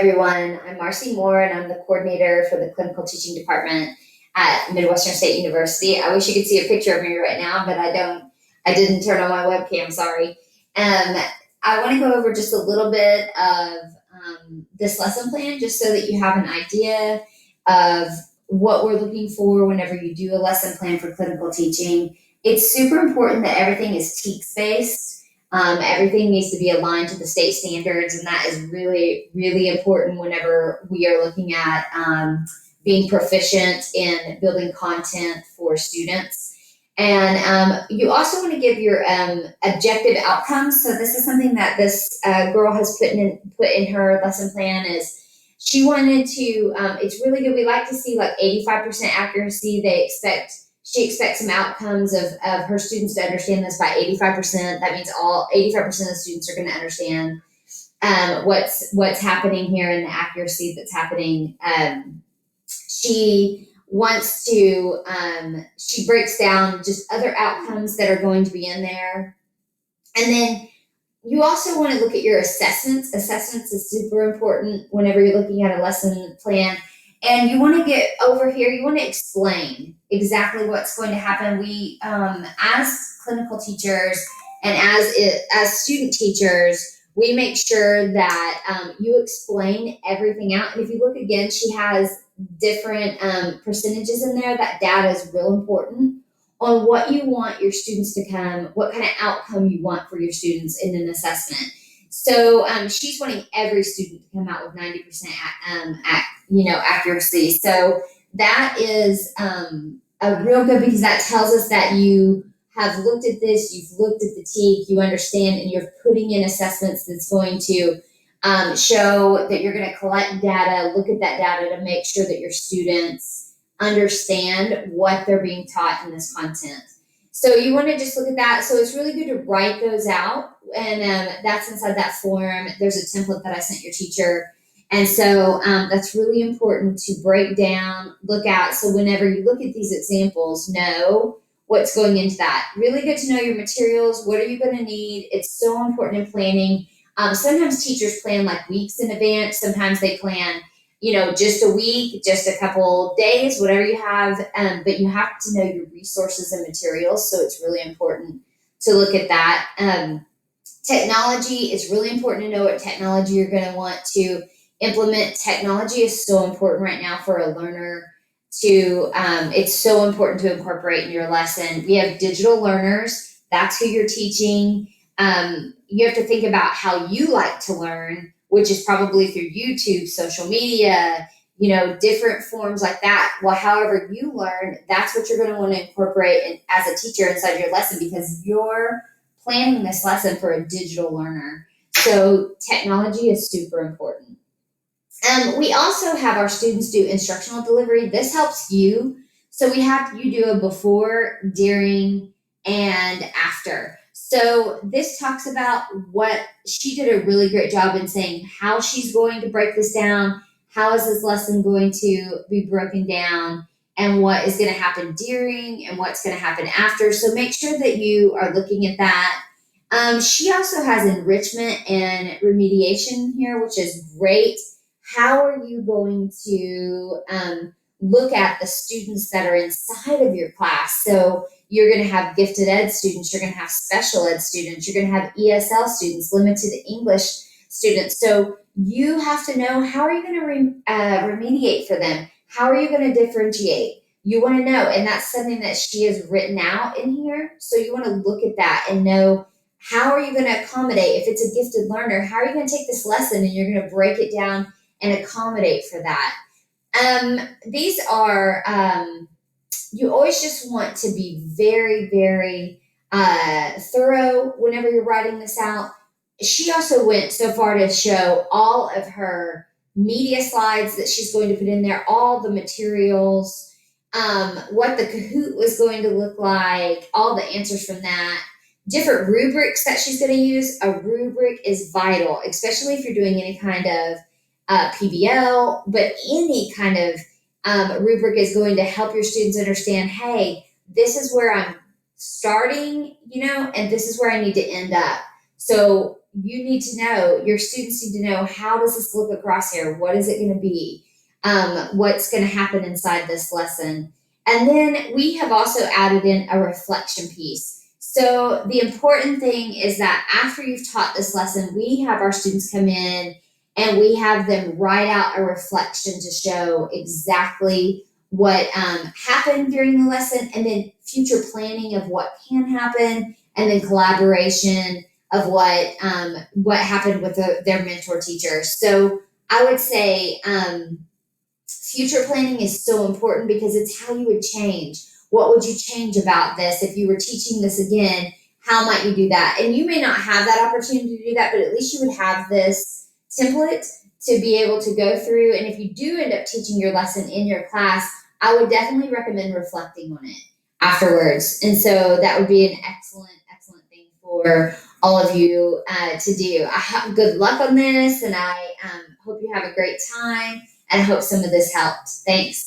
everyone. I'm Marcy Moore, and I'm the coordinator for the clinical teaching department at Midwestern State University. I wish you could see a picture of me right now, but I don't. I didn't turn on my webcam. Sorry. I want to go over just a little bit of this lesson plan, just so that you have an idea of what we're looking for whenever you do a lesson plan for clinical teaching. It's super important that everything is TEKS based. Everything needs to be aligned to the state standards, and that is really, really important whenever we are looking at being proficient in building content for students. And you also want to give your objective outcomes. So this is something that this girl has put in her lesson plan. Is she wanted to? It's really good. We like to see like 85% accuracy. She expects some outcomes of her students to understand this by 85%. That means all 85% of the students are going to understand what's happening here and the accuracy that's happening. She wants to, she breaks down just other outcomes that are going to be in there. And then you also want to look at your assessments. Assessments is super important whenever you're looking at a lesson plan. And you want to get over here, you want to explain exactly what's going to happen. We, as clinical teachers and as student teachers, we make sure that you explain everything out. And if you look again, she has different percentages in there. That data is real important on what you want your students to come, what kind of outcome you want for your students in an assessment. So she's wanting every student to come out with 90% accuracy. So that is a real good, because that tells us that you have looked at this, you've looked at the TEK, you understand, and you're putting in assessments that's going to show that you're going to collect data, look at that data to make sure that your students understand what they're being taught in this content. So you want to just look at that. So it's really good to write those out. And that's inside that form. There's a template that I sent your teacher. And so that's really important to break down, look at. So whenever you look at these examples, know what's going into that. Really good to know your materials. What are you going to need? It's so important in planning. Sometimes teachers plan like weeks in advance. Sometimes they plan, just a week, just a couple days, whatever you have. But you have to know your resources and materials. So it's really important to look at that. Technology, it's really important to know what technology you're going to want to implement. Technology is so important right now for a learner to, it's so important to incorporate in your lesson. We have digital learners. That's who you're teaching. You have to think about how you like to learn, which is probably through YouTube, social media, different forms like that. Well, however you learn, that's what you're going to want to incorporate as a teacher inside your lesson, because you're planning this lesson for a digital learner. So technology is super important. We also have our students do instructional delivery. This helps you. So we have you do a before, during, and after. So this talks about what she did a really great job in saying how she's going to break this down. How is this lesson going to be broken down, and what is going to happen during and what's going to happen after. So make sure that you are looking at that. She also has enrichment and remediation here, which is great. How are you going to look at the students that are inside of your class? So you're going to have gifted ed students, you're going to have special ed students, you're going to have ESL students, limited English students. So you have to know, how are you going to remediate for them? How are you going to differentiate? You want to know, and that's something that she has written out in here. So you want to look at that and know, how are you going to accommodate? If it's a gifted learner, how are you going to take this lesson and you're going to break it down and accommodate for that? These are, you always just want to be very, very thorough whenever you're writing this out. She also went so far to show all of her media slides that she's going to put in there, all the materials, what the Kahoot was going to look like, all the answers from that, different rubrics that she's going to use. A rubric is vital, especially if you're doing any kind of PBL, but any kind of rubric is going to help your students understand, hey, this is where I'm starting, and this is where I need to end up. So you need to know, your students need to know, how does this look across here? What is it going to be? What's going to happen inside this lesson? And then we have also added in a reflection piece. So the important thing is that after you've taught this lesson, we have our students come in and we have them write out a reflection to show exactly what happened during the lesson, and then future planning of what can happen, and then collaboration of what happened with their mentor teacher. So I would say future planning is so important because it's how you would change. What would you change about this if you were teaching this again? How might you do that? And you may not have that opportunity to do that, but at least you would have this template to be able to go through. And if you do end up teaching your lesson in your class, I would definitely recommend reflecting on it afterwards. And so that would be an excellent thing for all of you to do. I have good luck on this, and I hope you have a great time, and I hope some of this helped. Thanks.